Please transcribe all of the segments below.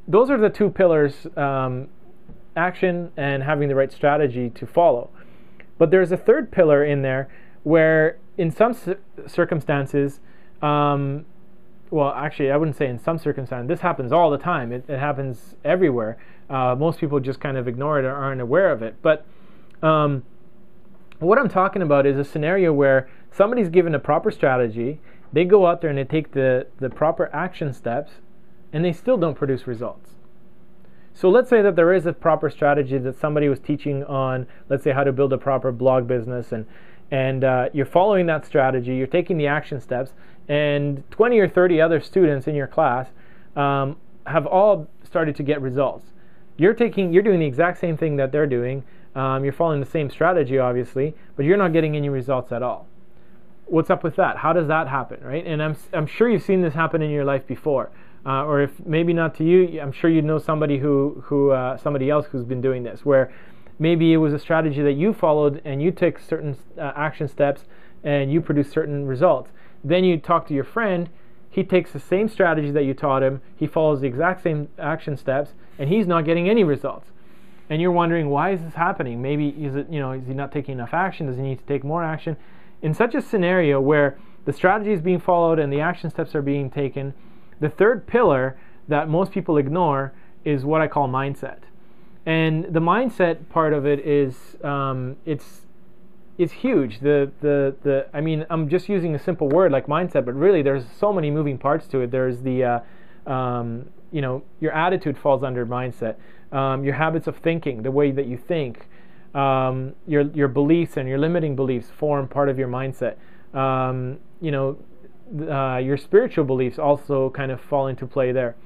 those are the two pillars, action and having the right strategy to follow. But there's a third pillar in there where in some circumstances, well, actually, I wouldn't say in some circumstances. This happens all the time. It happens everywhere. Most people just kind of ignore it or aren't aware of it. But what I'm talking about is a scenario where somebody's given a proper strategy, they go out there and they take the proper action steps, and they still don't produce results. So let's say that there is a proper strategy that somebody was teaching on, let's say, how to build a proper blog business, and you're following that strategy, you're taking the action steps, and 20 or 30 other students in your class have all started to get results. You're doing the exact same thing that they're doing. You're following the same strategy, obviously, but you're not getting any results at all. What's up with that? How does that happen, right? And I'm sure you've seen this happen in your life before, or if maybe not to you, I'm sure you know somebody somebody else who's been doing this, where maybe it was a strategy that you followed and you took certain action steps and you produced certain results. Then you talk to your friend, he takes the same strategy that you taught him, he follows the exact same action steps, and he's not getting any results. And you're wondering, why is this happening? Maybe is he not taking enough action? Does he need to take more action? In such a scenario where the strategy is being followed and the action steps are being taken, the third pillar that most people ignore is what I call mindset. And the mindset part of it is it's huge. I mean, I'm just using a simple word like mindset, but really there's so many moving parts to it. There's the your attitude falls under mindset. Your habits of thinking, the way that you think, your beliefs and your limiting beliefs form part of your mindset. Your spiritual beliefs also kind of fall into play there.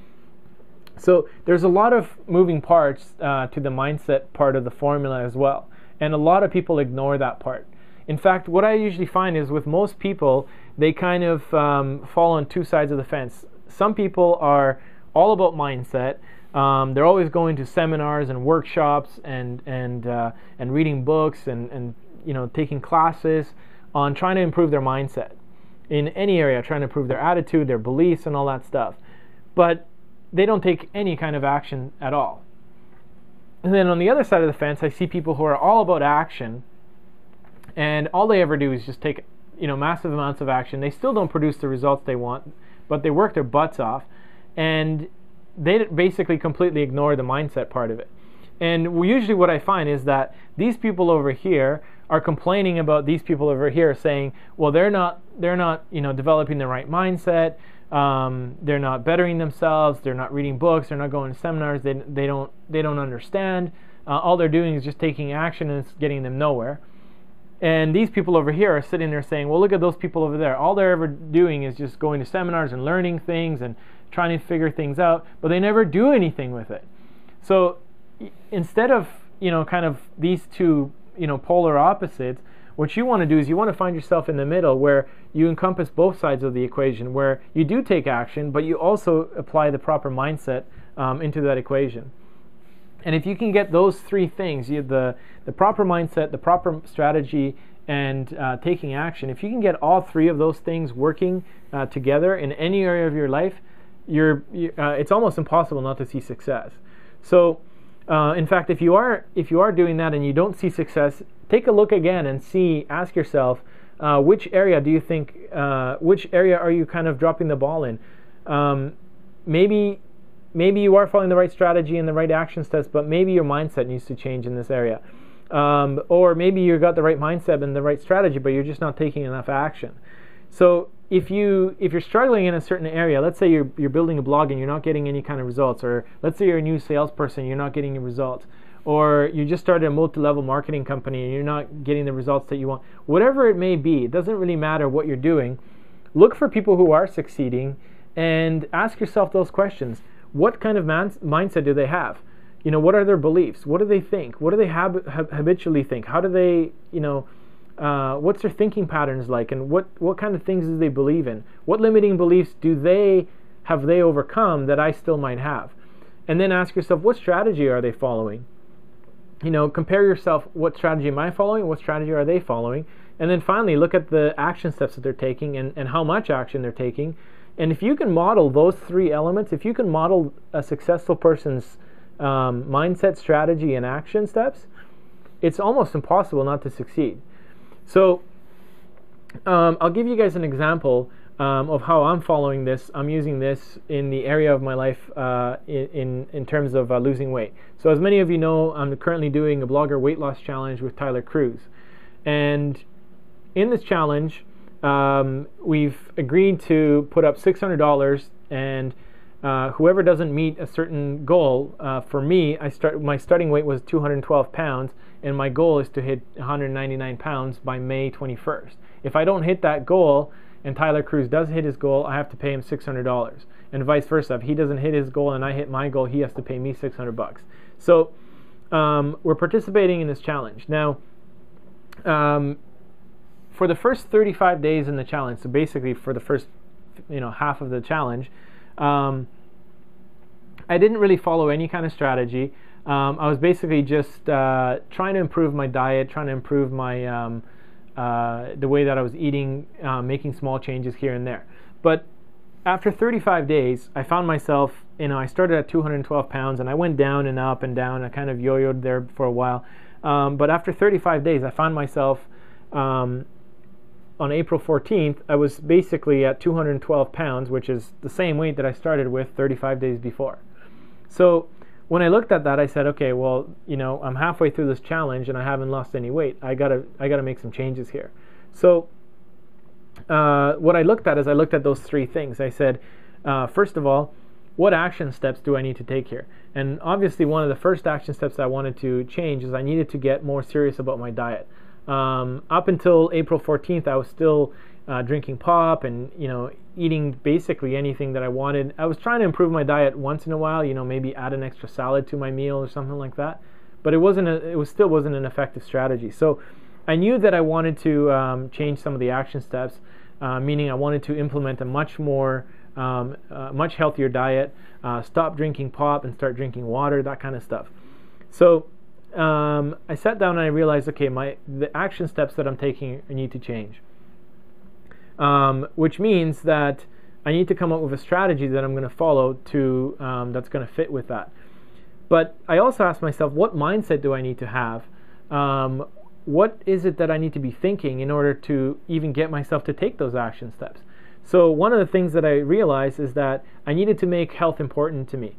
So there's a lot of moving parts to the mindset part of the formula as well. And a lot of people ignore that part. In fact, what I usually find is with most people, they kind of fall on two sides of the fence. Some people are all about mindset. They're always going to seminars and workshops and reading books and taking classes on trying to improve their mindset in any area, trying to improve their attitude, their beliefs, and all that stuff. But they don't take any kind of action at all. And then on the other side of the fence, I see people who are all about action, and all they ever do is just take massive amounts of action. They still don't produce the results they want, but they work their butts off, and they basically completely ignore the mindset part of it. And usually what I find is that these people over here are complaining about these people over here, saying, well, they're not developing the right mindset, they're not bettering themselves, they're not reading books, they're not going to seminars, they don't understand, all they're doing is just taking action and it's getting them nowhere. And these people over here are sitting there saying, well, look at those people over there, all they're ever doing is just going to seminars and learning things and trying to figure things out, but they never do anything with it. So instead of kind of these two polar opposites, what you want to do is you want to find yourself in the middle where you encompass both sides of the equation, where you do take action, but you also apply the proper mindset into that equation. And if you can get those three things, the proper mindset, the proper strategy, and taking action, if you can get all three of those things working together in any area of your life, it's almost impossible not to see success. So in fact, if you are doing that and you don't see success, take a look again and ask yourself, which area do you think, which area are you kind of dropping the ball in? Maybe you are following the right strategy and the right action steps, but maybe your mindset needs to change in this area. Or maybe you got the right mindset and the right strategy, but you're just not taking enough action. So if you're struggling in a certain area, let's say you're building a blog and you're not getting any kind of results, or let's say you're a new salesperson, you're not getting any results, or you just started a multi-level marketing company and you're not getting the results that you want, whatever it may be, it doesn't really matter what you're doing. Look for people who are succeeding and ask yourself those questions. What kind of mindset do they have? What are their beliefs? What do they think? What do they habitually think? How do they, what's their thinking patterns like, and what kind of things do they believe in? What limiting beliefs have they overcome that I still might have? And then ask yourself, what strategy are they following? Compare yourself, what strategy am I following? What strategy are they following? And then finally, look at the action steps that they're taking and how much action they're taking, And if you can model those 3 elements, if you can model a successful person's mindset, strategy, and action steps, it's almost impossible not to succeed. So I'll give you guys an example of how I'm following this. I'm using this in the area of my life in terms of losing weight. So as many of you know, I'm currently doing a blogger weight loss challenge with Tyler Cruz. And in this challenge, we've agreed to put up $600, and whoever doesn't meet a certain goal, for me, my starting weight was 212 pounds, and my goal is to hit 199 pounds by May 21st. If I don't hit that goal, and Tyler Cruz does hit his goal, I have to pay him $600, and vice versa. If he doesn't hit his goal and I hit my goal, he has to pay me $600. So we're participating in this challenge now. For the first 35 days in the challenge, so basically for the first half of the challenge, I didn't really follow any kind of strategy. I was basically just trying to improve my diet, trying to improve my the way that I was eating, making small changes here and there. But after 35 days, I found myself, I started at 212 pounds and I went down and up and down. I kind of yo-yoed there for a while. But after 35 days, I found myself on April 14th, I was basically at 212 pounds, which is the same weight that I started with 35 days before. So when I looked at that, I said, okay, well, I'm halfway through this challenge and I haven't lost any weight. I gotta make some changes here. So what I looked at is I looked at those 3 things. I said, first of all, what action steps do I need to take here? And obviously one of the first action steps I wanted to change is I needed to get more serious about my diet. Up until April 14th, I was still drinking pop and eating basically anything that I wanted. I was trying to improve my diet once in a while, maybe add an extra salad to my meal or something like that. But it still wasn't an effective strategy. So I knew that I wanted to change some of the action steps, meaning I wanted to implement a much healthier diet, stop drinking pop and start drinking water, that kind of stuff. So I sat down and I realized, okay, the action steps that I'm taking I need to change, which means that I need to come up with a strategy that I'm going to follow to that's going to fit with that. But I also asked myself, what mindset do I need to have? What is it that I need to be thinking in order to even get myself to take those action steps? So one of the things that I realized is that I needed to make health important to me.